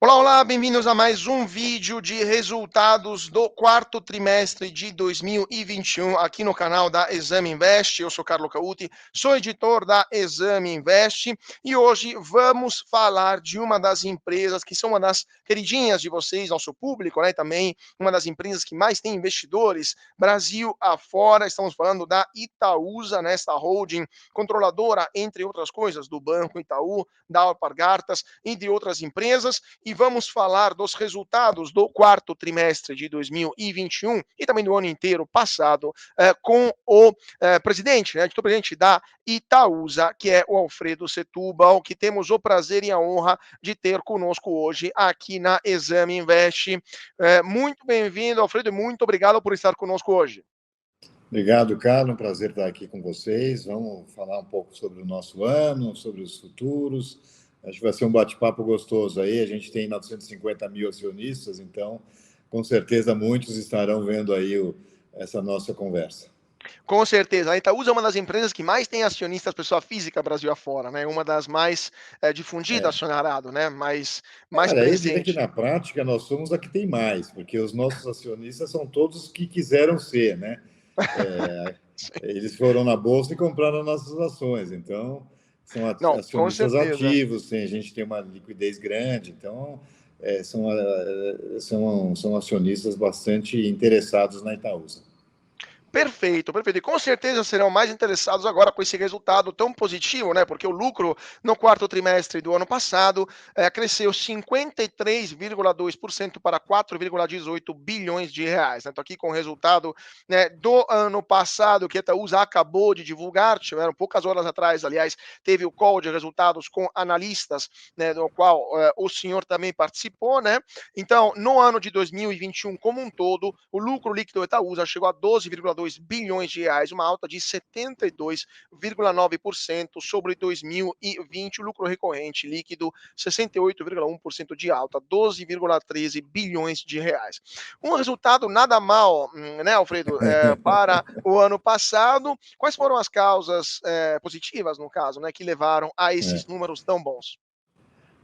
Olá, olá, bem-vindos a mais um vídeo de resultados do quarto trimestre de 2021 aqui no canal da Exame Invest. Eu sou Carlo Cauti, sou editor da Exame Invest e hoje vamos falar de uma das empresas que são uma das queridinhas de vocês, nosso público, né? Também uma das empresas que mais tem investidores Brasil afora. Estamos falando da Itaúsa, né? Esta holding controladora, entre outras coisas, do Banco Itaú, da Alpargatas e de outras empresas. E vamos falar dos resultados do quarto trimestre de 2021 e também do ano inteiro passado com o presidente, né, presidente da Itaúsa, que é o Alfredo Setúbal, que temos o prazer e a honra de ter conosco hoje aqui na Exame Invest. Muito bem-vindo, Alfredo, e muito obrigado por estar conosco hoje. Obrigado, Carlos. Um prazer estar aqui com vocês. Vamos falar um pouco sobre o nosso ano, sobre os futuros. Acho que vai ser um bate-papo gostoso aí. A gente tem 950 mil acionistas, então, com certeza, muitos estarão vendo aí essa nossa conversa. Com certeza. A Itaúsa é uma das empresas que mais tem acionistas, pessoa física, Brasil afora, né? Uma das mais difundidas, acionarado, né? Mais Olha, eu diria que presente. na prática nós somos a que tem mais, porque os nossos acionistas são todos que quiseram ser, né? Eles foram na bolsa e compraram nossas ações, então são Não, com acionistas certeza. ativos, a gente tem uma liquidez grande, então são acionistas bastante interessados na Itaúsa. Perfeito, perfeito. E com certeza serão mais interessados agora com esse resultado tão positivo, né? Porque o lucro no quarto trimestre do ano passado cresceu 53,2% para 4,18 bilhões de reais. Estou aqui com o resultado, né, do ano passado, que a Itaúsa acabou de divulgar, tiveram poucas horas atrás, aliás, teve o call de resultados com analistas, né, do qual o senhor também participou, né? Então, no ano de 2021 como um todo, o lucro líquido da Itaúsa chegou a 12,2 bilhões de reais, uma alta de 72,9% sobre 2020, o lucro recorrente líquido 68,1% de alta, 12,13 bilhões de reais. Um resultado nada mal, né, Alfredo, para o ano passado. Quais foram as causas positivas, no caso, né, que levaram a esses números tão bons?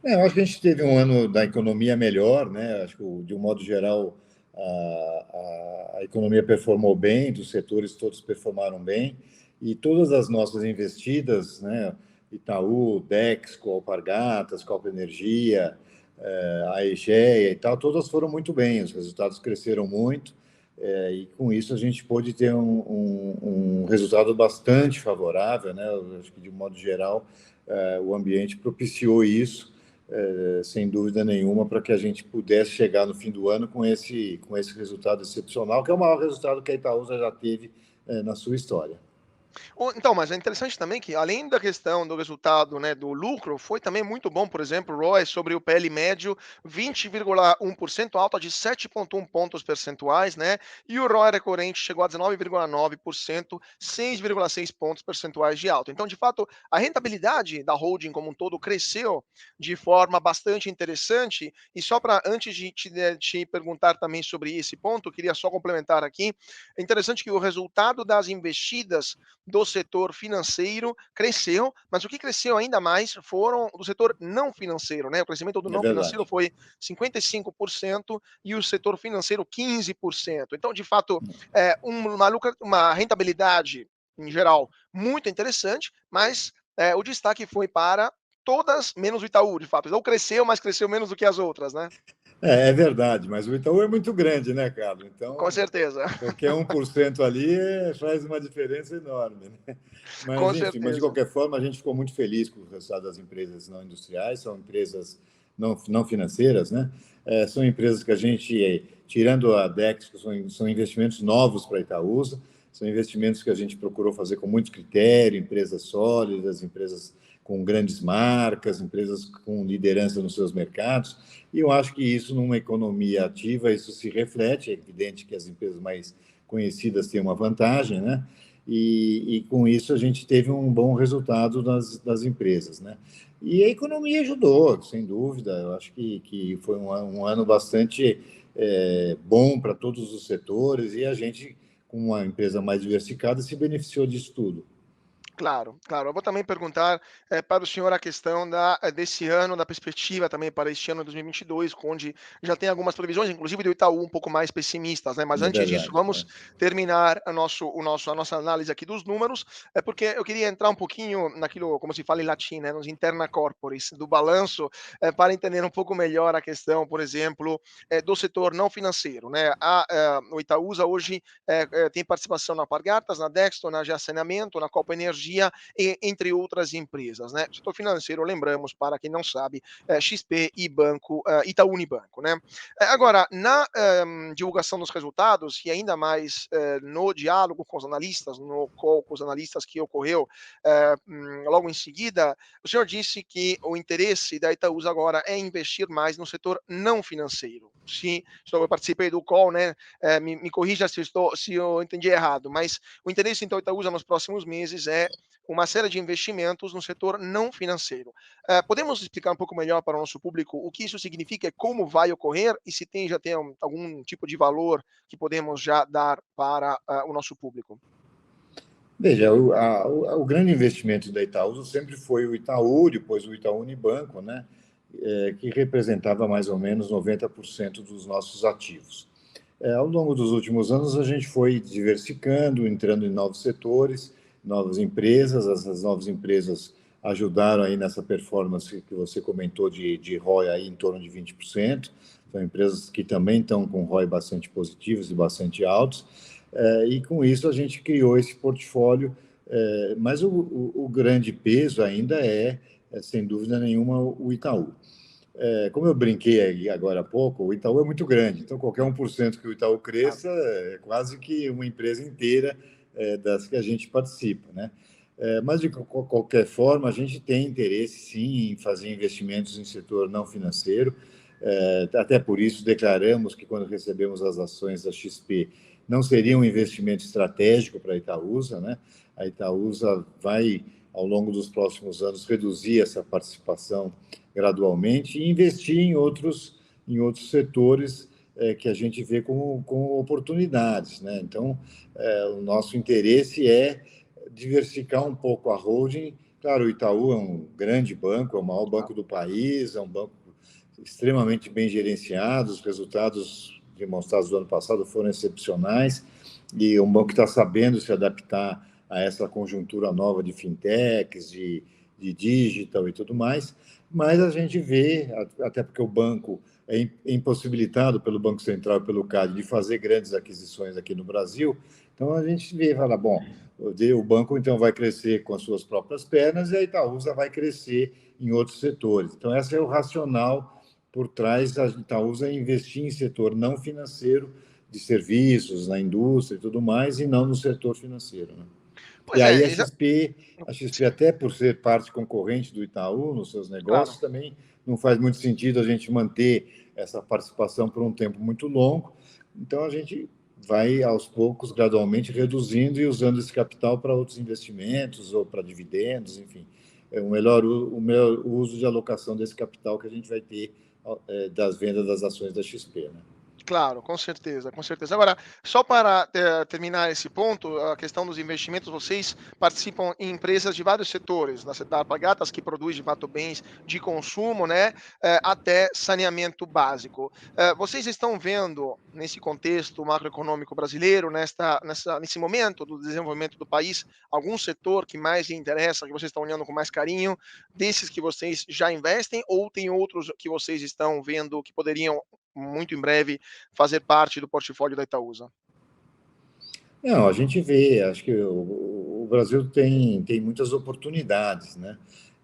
Eu acho que a gente teve um ano da economia melhor, né? Acho que, de um modo geral, a economia performou bem, dos setores todos performaram bem, e todas as nossas investidas, né? Itaú, Dexco, Alpargatas, Copa Energia, a Egea e tal, todas foram muito bem, os resultados cresceram muito, e com isso a gente pôde ter um resultado bastante favorável, né? Eu acho que, de um modo geral, o ambiente propiciou isso, sem dúvida nenhuma, para que a gente pudesse chegar no fim do ano com esse resultado excepcional, que é o maior resultado que a Itaúsa já teve na sua história. Então, mas é interessante também que, além da questão do resultado, né, do lucro, foi também muito bom, por exemplo, o ROE sobre o PL médio, 20,1%, alta de 7,1 pontos percentuais, né? E o ROE recorrente chegou a 19,9%, 6,6 pontos percentuais de alta. Então, de fato, a rentabilidade da holding como um todo cresceu de forma bastante interessante. E só para, antes de te perguntar também sobre esse ponto, queria só complementar aqui. É interessante que o resultado das investidas do setor financeiro cresceu, mas o que cresceu ainda mais foram do setor não financeiro, né? O crescimento do É não financeiro verdade. foi 55% e o setor financeiro 15%. Então, de fato, uma rentabilidade em geral muito interessante, mas o destaque foi para todas menos o Itaú, de fato. Então cresceu, mas cresceu menos do que as outras, né? É verdade, mas o Itaú é muito grande, né, Carlos? Com Então, certeza, qualquer 1% ali faz uma diferença enorme, né? Mas, com enfim, mas de certeza. qualquer forma, a gente ficou muito feliz com o resultado das empresas não industriais, são empresas não financeiras, né? São empresas que a gente, tirando a Dex, que são investimentos novos para a Itaúsa, são investimentos que a gente procurou fazer com muito critério, empresas sólidas, empresas com grandes marcas, empresas com liderança nos seus mercados, e eu acho que isso, numa economia ativa, isso se reflete, é evidente que as empresas mais conhecidas têm uma vantagem, né? E com isso a gente teve um bom resultado das empresas, né? E a economia ajudou, sem dúvida. Eu acho que foi um ano bastante bom para todos os setores e a gente, com uma empresa mais diversificada, se beneficiou disso tudo. Claro, claro. Eu vou também perguntar para o senhor a questão desse ano, da perspectiva também para este ano 2022, onde já tem algumas previsões, inclusive do Itaú, um pouco mais pessimistas, né? Mas É antes disso, verdade. vamos terminar a nossa análise aqui dos números, porque eu queria entrar um pouquinho naquilo, como se fala em latim, né? Nos interna corporis, do balanço, para entender um pouco melhor a questão, por exemplo, do setor não financeiro, né? O Itaúsa hoje tem participação na Alpargatas, na Dexton, na GA Saneamento, na Copa Energia, entre outras empresas, né? Setor financeiro, lembramos, para quem não sabe, XP e Banco Itaú Unibanco, né? Agora, na divulgação dos resultados e ainda mais no diálogo com os analistas, no call com os analistas que ocorreu logo em seguida, o senhor disse que o interesse da Itaúsa agora é investir mais no setor não financeiro. Sim, eu participei do call, né? Me corrija se eu entendi errado, mas o interesse então da Itaúsa nos próximos meses é uma série de investimentos no setor não financeiro. Podemos explicar um pouco melhor para o nosso público o que isso significa, como vai ocorrer e se já tem algum tipo de valor que podemos já dar para o nosso público? Veja, o grande investimento da Itaúsa sempre foi o Itaú, depois o Itaú Unibanco, né? Que representava mais ou menos 90% dos nossos ativos. Ao longo dos últimos anos, a gente foi diversificando, entrando em novos setores, novas empresas. Essas novas empresas ajudaram aí nessa performance que você comentou de ROI aí em torno de 20%. São empresas que também estão com ROI bastante positivos e bastante altos. E com isso a gente criou esse portfólio, mas o grande peso ainda sem dúvida nenhuma, o Itaú. Como eu brinquei aí agora há pouco, o Itaú é muito grande, então qualquer 1% que o Itaú Claro, cresça é quase que uma empresa inteira das que a gente participa, né? Mas, de qualquer forma, a gente tem interesse, sim, em fazer investimentos em setor não financeiro. Até por isso, declaramos que, quando recebemos as ações da XP, não seria um investimento estratégico para a Itaúsa, né? A Itaúsa vai, ao longo dos próximos anos, reduzir essa participação gradualmente e investir em outros setores que a gente vê como oportunidades, né? Então, o nosso interesse é diversificar um pouco a holding. Claro, o Itaú é um grande banco, é o maior banco do país, é um banco extremamente bem gerenciado, os resultados demonstrados do ano passado foram excepcionais, e um banco que está sabendo se adaptar a essa conjuntura nova de fintechs, de digital e tudo mais, mas a gente vê, até porque o banco é impossibilitado pelo Banco Central e pelo CAD de fazer grandes aquisições aqui no Brasil, então a gente vê e fala, bom, o banco então vai crescer com as suas próprias pernas e a Itaúsa vai crescer em outros setores. Então, esse é o racional por trás da Itaúsa investir em setor não financeiro, de serviços, na indústria e tudo mais, e não no setor financeiro, né? E pois aí é, a XP, sim, até por ser parte concorrente do Itaú nos seus claro. negócios, também não faz muito sentido a gente manter essa participação por um tempo muito longo. Então, a gente vai, aos poucos, gradualmente, reduzindo e usando esse capital para outros investimentos ou para dividendos, enfim. É o melhor uso de alocação desse capital que a gente vai ter das vendas das ações da XP, né? Claro, com certeza, com certeza. Agora, só para terminar esse ponto, a questão dos investimentos, vocês participam em empresas de vários setores, da Alpargatas, que produz de fato bens de consumo, né, até saneamento básico. Vocês estão vendo, nesse contexto macroeconômico brasileiro, nesse momento do desenvolvimento do país, algum setor que mais lhe interessa, que vocês estão olhando com mais carinho, desses que vocês já investem, ou tem outros que vocês estão vendo que poderiam, muito em breve, fazer parte do portfólio da Itaúsa? Não, a gente vê, acho que o Brasil tem muitas oportunidades, né?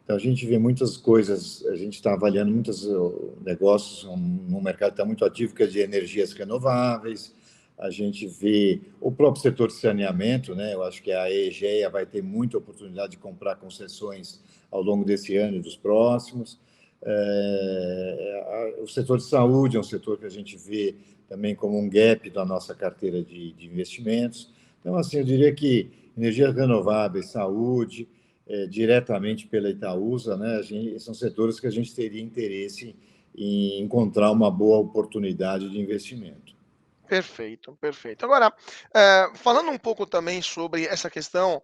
Então, a gente vê muitas coisas, a gente está avaliando muitos negócios no mercado que está muito ativo, que é de energias renováveis, a gente vê o próprio setor de saneamento, né? Eu acho que a EGEA vai ter muita oportunidade de comprar concessões ao longo desse ano e dos próximos. O setor de saúde é um setor que a gente vê também como um gap da nossa carteira de investimentos. Então, assim, eu diria que energias renováveis, saúde, diretamente pela Itaúsa, né, são setores que a gente teria interesse em encontrar uma boa oportunidade de investimento. Perfeito, perfeito. Agora, falando um pouco também sobre essa questão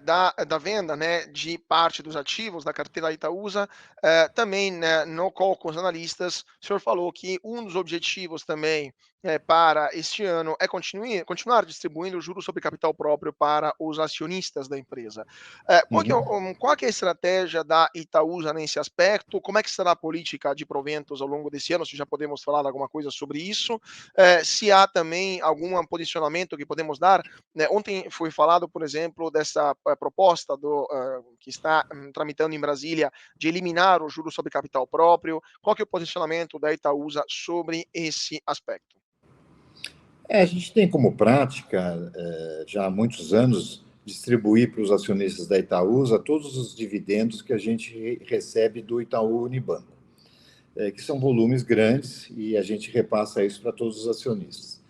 da venda, né, de parte dos ativos da carteira Itaúsa, também, né, no call com os analistas, o senhor falou que um dos objetivos também para este ano é continuar distribuindo juros sobre capital próprio para os acionistas da empresa. Qual que é a estratégia da Itaúsa nesse aspecto? Como é que será a política de proventos ao longo desse ano? Se já podemos falar alguma coisa sobre isso? Se há também algum posicionamento que podemos dar, né? Ontem foi falado, por exemplo, dessa proposta que está tramitando em Brasília de eliminar o juros sobre capital próprio. Qual que é o posicionamento da Itaúsa sobre esse aspecto? A gente tem como prática, já há muitos anos, distribuir para os acionistas da Itaúsa todos os dividendos que a gente recebe do Itaú Unibanco, que são volumes grandes e a gente repassa isso para todos os acionistas.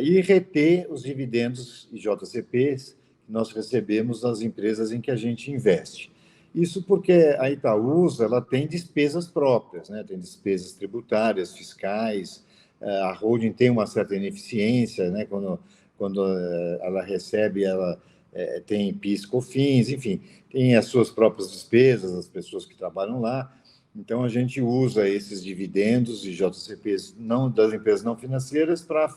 E reter os dividendos e JCPs que nós recebemos das empresas em que a gente investe. Isso porque a Itaúsa ela tem despesas próprias, né? Tem despesas tributárias, fiscais, a holding tem uma certa ineficiência, né? Quando ela recebe, ela tem PIS, COFINS, enfim, tem as suas próprias despesas, as pessoas que trabalham lá. Então, a gente usa esses dividendos e JCPs das empresas não financeiras para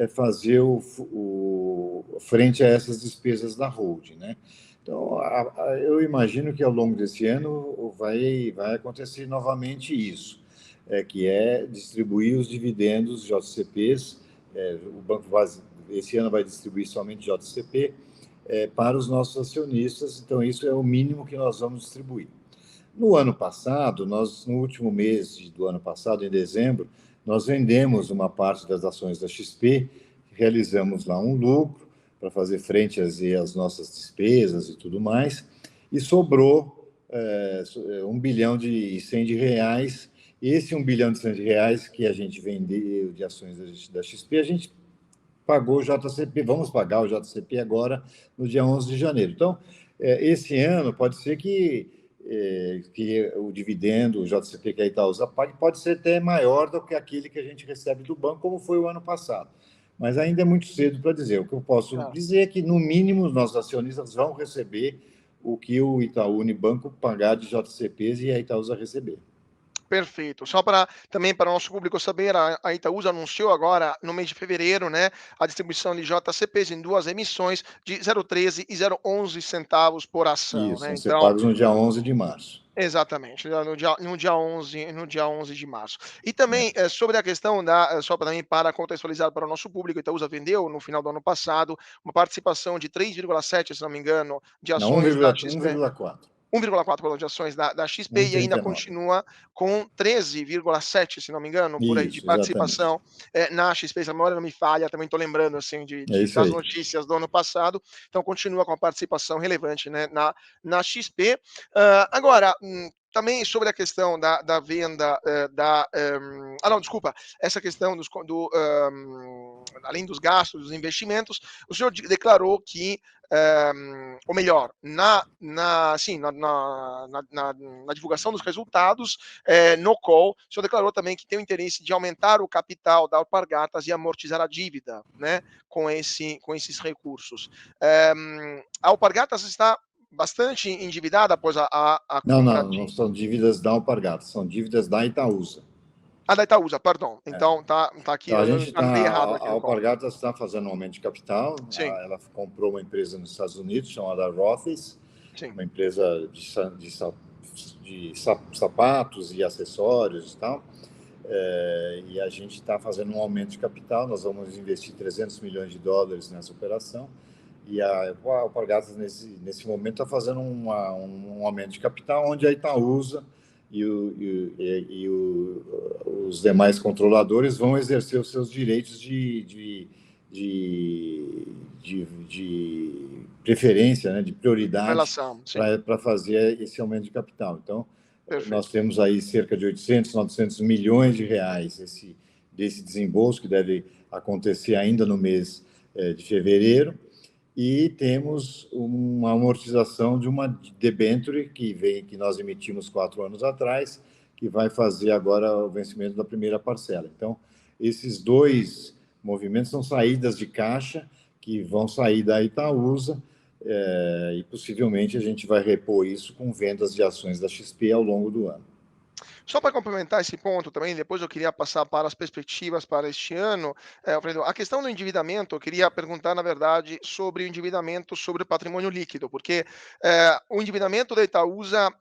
fazer frente a essas despesas da holding, né? Então, eu imagino que ao longo desse ano vai acontecer novamente isso, que é distribuir os dividendos JCPs. O banco esse ano vai distribuir somente JCP para os nossos acionistas. Então, isso é o mínimo que nós vamos distribuir. No ano passado, no último mês do ano passado, em dezembro, nós vendemos uma parte das ações da XP, realizamos lá um lucro para fazer frente às nossas despesas e tudo mais, e sobrou 1 bilhão e 100 de reais. Esse 1 bilhão e 100 de reais que a gente vendeu de ações da XP, a gente pagou o JCP, vamos pagar o JCP agora no dia 11 de janeiro. Então, esse ano pode ser que o dividendo, o JCP que a Itaúsa pague, pode ser até maior do que aquele que a gente recebe do banco, como foi o ano passado. Mas ainda é muito cedo para dizer. O que eu posso dizer é que, no mínimo, os nossos acionistas vão receber o que o Itaú Unibanco pagar de JCPs e a Itaúsa receber. Perfeito. Só para também para o nosso público saber, a Itaúsa anunciou agora, no mês de fevereiro, né, a distribuição de JCPs em 2 emissões de 0,13 e 0,11 centavos por ação, Isso, né? vão ser Então, pagos no dia 11 de março. exatamente, no dia 11 de março. E também, sobre a questão da só para também para contextualizar para o nosso público, a Itaúsa vendeu, no final do ano passado, uma participação de 3,7, se não me engano, de Não, ações da XP. 1,4. 1,4 de ações da XP e ainda 1,39. continua com 13,7, se não me engano, por aí, de Isso, exatamente. participação na XP. Se a memória não me falha, também estou lembrando assim É isso das aí. notícias do ano passado. Então continua com a participação relevante, né, na XP. Agora, também sobre a questão da venda não, desculpa, essa questão além dos gastos, dos investimentos, o senhor declarou que ou melhor, assim, na divulgação dos resultados, no call, o senhor declarou também que tem o interesse de aumentar o capital da Alpargatas e amortizar a dívida, né, com esses recursos. A Alpargatas está bastante endividada após a compra Não de. são dívidas da Alpargatas, são dívidas da Itaúsa. Ah, da Itaúsa, perdão. Então, tá aqui, Então, eu anotei errado a aqui no call. Alpargatas está fazendo um aumento de capital. Sim, Ela comprou uma empresa nos Estados Unidos chamada Rothy's, sim. uma empresa de sapatos e acessórios e tal. E a gente está fazendo um aumento de capital. Nós vamos investir 300 milhões de dólares nessa operação. E a Alpargatas, nesse momento, está fazendo um aumento de capital, onde a Itaúsa e os demais controladores vão exercer os seus direitos de preferência, né, de prioridade Relação, sim. para fazer esse aumento de capital. Então, nós Perfeito. temos aí cerca de 800, 900 milhões de reais desse desembolso, que deve acontecer ainda no mês de fevereiro. E temos uma amortização de uma debenture que nós emitimos 4 anos atrás, que vai fazer agora o vencimento da primeira parcela. Então, esses dois movimentos são saídas de caixa que vão sair da Itaúsa e possivelmente a gente vai repor isso com vendas de ações da XP ao longo do ano. Só para complementar esse ponto também, depois eu queria passar para as perspectivas para este ano. Alfredo, a questão do endividamento, eu queria perguntar, na verdade, sobre o endividamento sobre o patrimônio líquido, porque o endividamento da Itaúsa,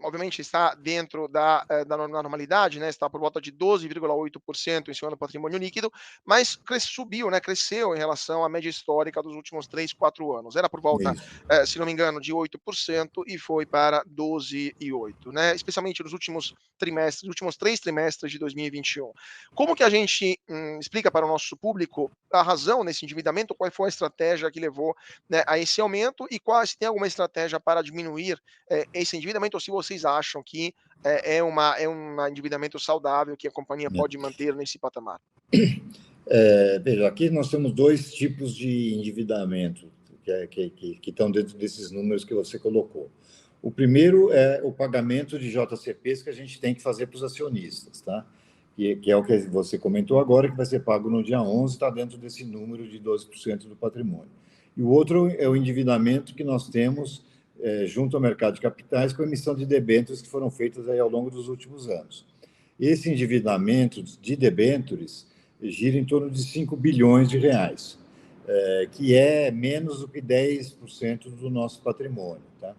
obviamente, está dentro da normalidade, né? Está por volta de 12,8% em cima do patrimônio líquido, mas subiu, né? Cresceu em relação à média histórica dos últimos 3, 4 anos. Era por volta, Isso. se não me engano, de 8% e foi para 12,8%, né? Especialmente nos últimos trimestres, últimos 3 trimestres de 2021. Como que a gente explica para o nosso público a razão nesse endividamento, qual foi a estratégia que levou, né, a esse aumento e qual, se tem alguma estratégia para diminuir esse endividamento, ou se vocês acham que é um endividamento saudável que a companhia pode manter nesse patamar? Veja, aqui nós temos dois tipos de endividamento que estão dentro desses números que você colocou. O primeiro é o pagamento de JCPs que a gente tem que fazer para os acionistas, tá? Que é o que você comentou agora, que vai ser pago no dia 11, está dentro desse número de 12% do patrimônio. E o outro é o endividamento que nós temos junto ao mercado de capitais com a emissão de debêntures que foram feitas aí ao longo dos últimos anos. Esse endividamento de debêntures gira em torno de 5 bilhões de reais, que é menos do que 10% do nosso patrimônio, tá?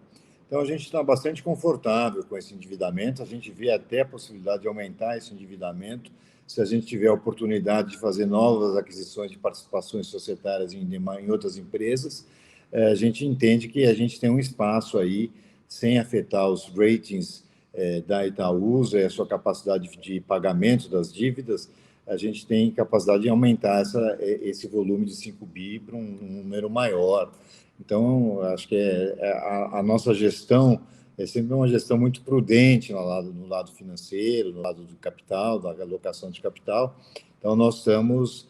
Então, a gente está bastante confortável com esse endividamento, a gente vê até a possibilidade de aumentar esse endividamento, se a gente tiver a oportunidade de fazer novas aquisições de participações societárias em outras empresas, a gente entende que a gente tem um espaço aí, sem afetar os ratings da Itaúsa e a sua capacidade de pagamento das dívidas, a gente tem capacidade de aumentar esse volume de 5 bi para um número maior. Então, acho que a nossa gestão é sempre uma gestão muito prudente no lado financeiro, no lado do capital, da alocação de capital. Então, nós estamos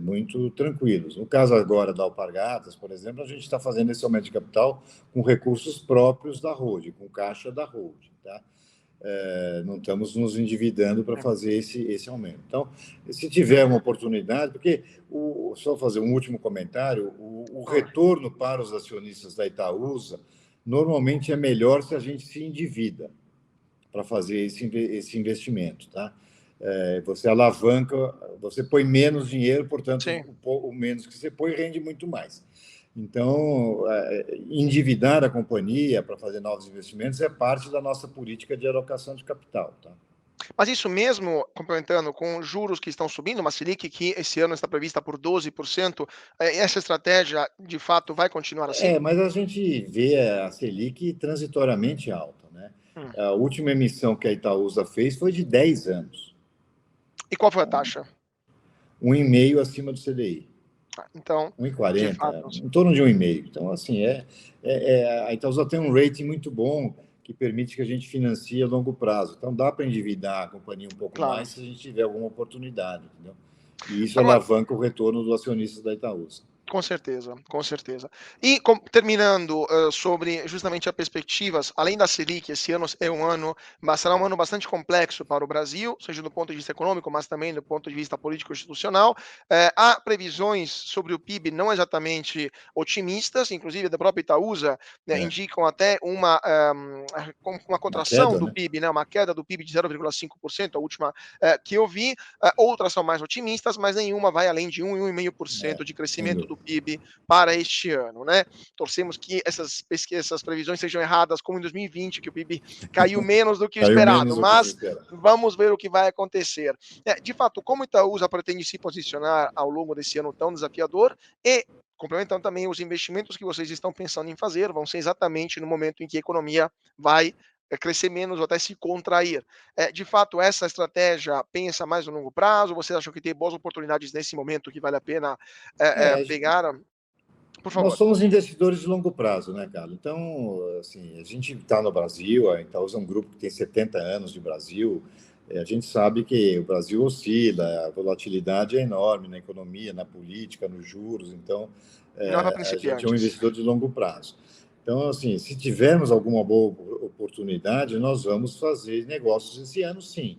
muito tranquilos. No caso agora da Alpargatas, por exemplo, a gente está fazendo esse aumento de capital com recursos próprios da holding, com caixa da holding, tá? Não estamos nos endividando para fazer esse aumento. Então, se tiver uma oportunidade, porque, só fazer um último comentário, o retorno para os acionistas da Itaúsa normalmente é melhor se a gente se endivida para fazer esse investimento, tá? Você alavanca, você põe menos dinheiro, portanto, o menos que você põe rende muito mais. Então, endividar a companhia para fazer novos investimentos é parte da nossa política de alocação de capital, tá? Mas isso mesmo, complementando, com juros que estão subindo, uma Selic que esse ano está prevista por 12%, essa estratégia, de fato, vai continuar assim? Mas a gente vê a Selic transitoriamente alta, né? Hum. A última emissão que a Itaúsa fez foi de 10 anos. E qual foi a taxa? 1,5 acima do CDI. Então, de 1,40, fato, em torno de 1,5. Então, assim, a Itaúsa tem um rating muito bom que permite que a gente financie a longo prazo. Então, dá para endividar a companhia um pouco claro. mais se a gente tiver alguma oportunidade, entendeu? E isso Agora, alavanca o retorno dos acionistas da Itaúsa. com certeza, com certeza. E terminando sobre justamente as perspectivas, além da Selic, esse ano será um ano bastante complexo para o Brasil, seja do ponto de vista econômico, mas também do ponto de vista político-institucional. Há previsões sobre o PIB não exatamente otimistas, inclusive da própria Itaúsa, né, indicam até uma contração queda, do né? PIB, né, uma queda do PIB de 0,5%, a última que eu vi. Outras são mais otimistas, mas nenhuma vai além de 1, 1,5% de Sem crescimento do dúvida. PIB para este ano, né? Torcemos que essas previsões sejam erradas, como em 2020, que o PIB caiu menos do que o Caiu menos esperado, do que se mas espera. vamos ver o que vai acontecer. De fato, como Itaúsa pretende se posicionar ao longo desse ano tão desafiador e complementando também os investimentos que vocês estão pensando em fazer, vão ser exatamente no momento em que a economia vai crescer menos ou até se contrair. De fato, essa estratégia pensa mais no longo prazo? Vocês acham que tem boas oportunidades nesse momento que vale a pena É, pegar? Por Nós favor. somos investidores de longo prazo, né, Carlos? Então, assim, a gente está no Brasil, a Itaúsa é um grupo que tem 70 anos de Brasil, a gente sabe que o Brasil oscila, a volatilidade é enorme na economia, na política, nos juros, então, Não é para a gente é um principiantes. investidor de longo prazo. Então, assim, se tivermos alguma boa oportunidade, nós vamos fazer negócios esse ano, sim.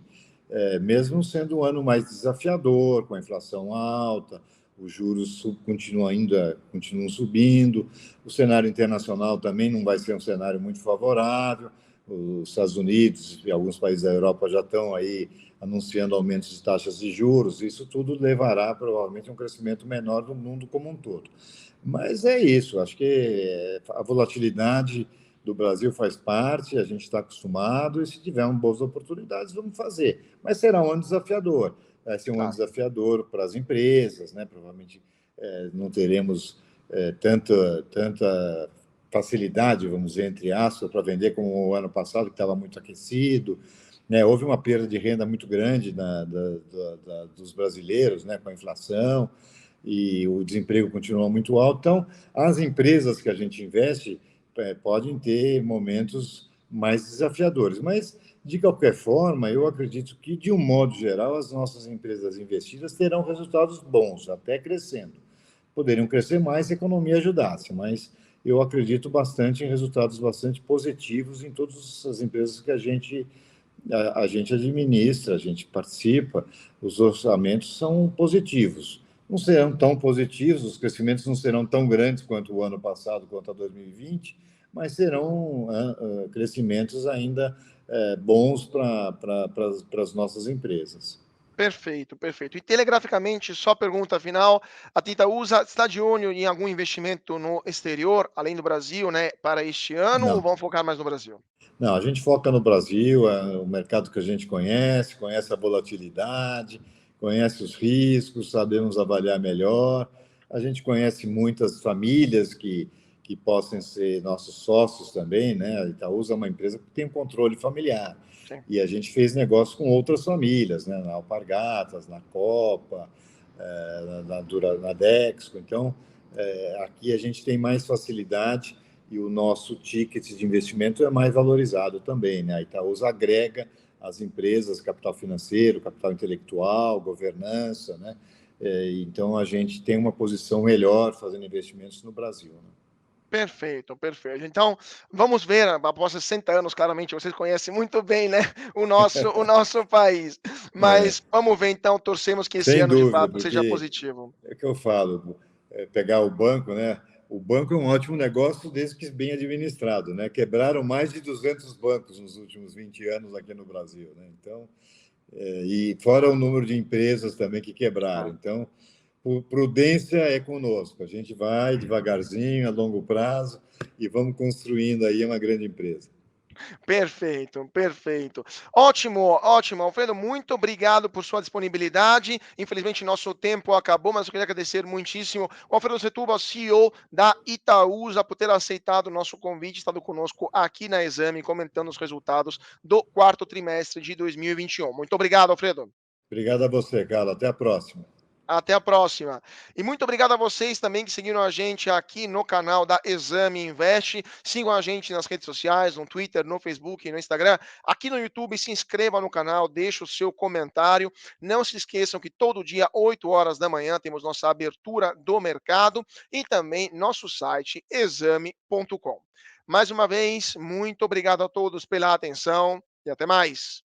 Mesmo sendo um ano mais desafiador, com a inflação alta, os juros continuam subindo, o cenário internacional também não vai ser um cenário muito favorável, os Estados Unidos e alguns países da Europa já estão aí anunciando aumentos de taxas de juros, isso tudo levará provavelmente a um crescimento menor do mundo como um todo. Mas é isso, acho que a volatilidade do Brasil faz parte, a gente está acostumado, e se tiver boas oportunidades, vamos fazer. Mas será um ano desafiador. Vai ser um ano Claro. desafiador para as empresas, né? Provavelmente não teremos tanta facilidade, vamos dizer, entre aspas, para vender como o ano passado, que estava muito aquecido. Né? Houve uma perda de renda muito grande dos brasileiros, né? Com a inflação, e o desemprego continua muito alto. Então, as empresas que a gente investe podem ter momentos mais desafiadores, mas de qualquer forma, eu acredito que, de um modo geral, as nossas empresas investidas terão resultados bons, até crescendo. Poderiam crescer mais se a economia ajudasse, mas eu acredito bastante em resultados bastante positivos em todas as empresas que a gente administra, a gente participa, os orçamentos são positivos. Não serão tão positivos, os crescimentos não serão tão grandes quanto o ano passado, quanto a 2020, mas serão crescimentos ainda bons para as nossas empresas. Perfeito, perfeito. E telegraficamente, só pergunta final, a Titaúsa está de olho em algum investimento no exterior, além do Brasil, né, para este ano, ou Não, vão focar mais no Brasil? não, a gente foca no Brasil, é o mercado que a gente conhece a volatilidade, conhece os riscos, sabemos avaliar melhor. A gente conhece muitas famílias que possam ser nossos sócios também, né? A Itaúsa é uma empresa que tem um controle familiar. Sim. E a gente fez negócio com outras famílias, né? Na Alpargatas, na Copa, na Dexco. Então, aqui a gente tem mais facilidade e o nosso ticket de investimento é mais valorizado também, né? A Itaúsa agrega as empresas, capital financeiro, capital intelectual, governança, né? Então, a gente tem uma posição melhor fazendo investimentos no Brasil, né? Perfeito, perfeito. Então, vamos ver, após 60 anos, claramente vocês conhecem muito bem, né, o nosso país. É, Mas vamos ver então, torcemos que esse sem ano de dúvida, fato seja porque positivo. é que eu falo, pegar o banco, né? O banco é um ótimo negócio desde que bem administrado, né? Quebraram mais de 200 bancos nos últimos 20 anos aqui no Brasil, né? Então, e fora o número de empresas também que quebraram. Claro. Então, prudência é conosco. A gente vai devagarzinho, a longo prazo, e vamos construindo aí uma grande empresa. Perfeito, perfeito. Ótimo, ótimo. Alfredo, muito obrigado por sua disponibilidade. Infelizmente, nosso tempo acabou, mas eu queria agradecer muitíssimo o Alfredo Setúbal, CEO da Itaúsa, por ter aceitado o nosso convite, estado conosco aqui na Exame, comentando os resultados do quarto trimestre de 2021. Muito obrigado, Alfredo. Obrigado a você, Carlos. Até a próxima. Até a próxima. E muito obrigado a vocês também que seguiram a gente aqui no canal da Exame Invest. Sigam a gente nas redes sociais, no Twitter, no Facebook, no Instagram. Aqui no YouTube, se inscreva no canal, deixe o seu comentário. Não se esqueçam que todo dia, 8 horas da manhã, temos nossa abertura do mercado e também nosso site exame.com. Mais uma vez, muito obrigado a todos pela atenção e até mais.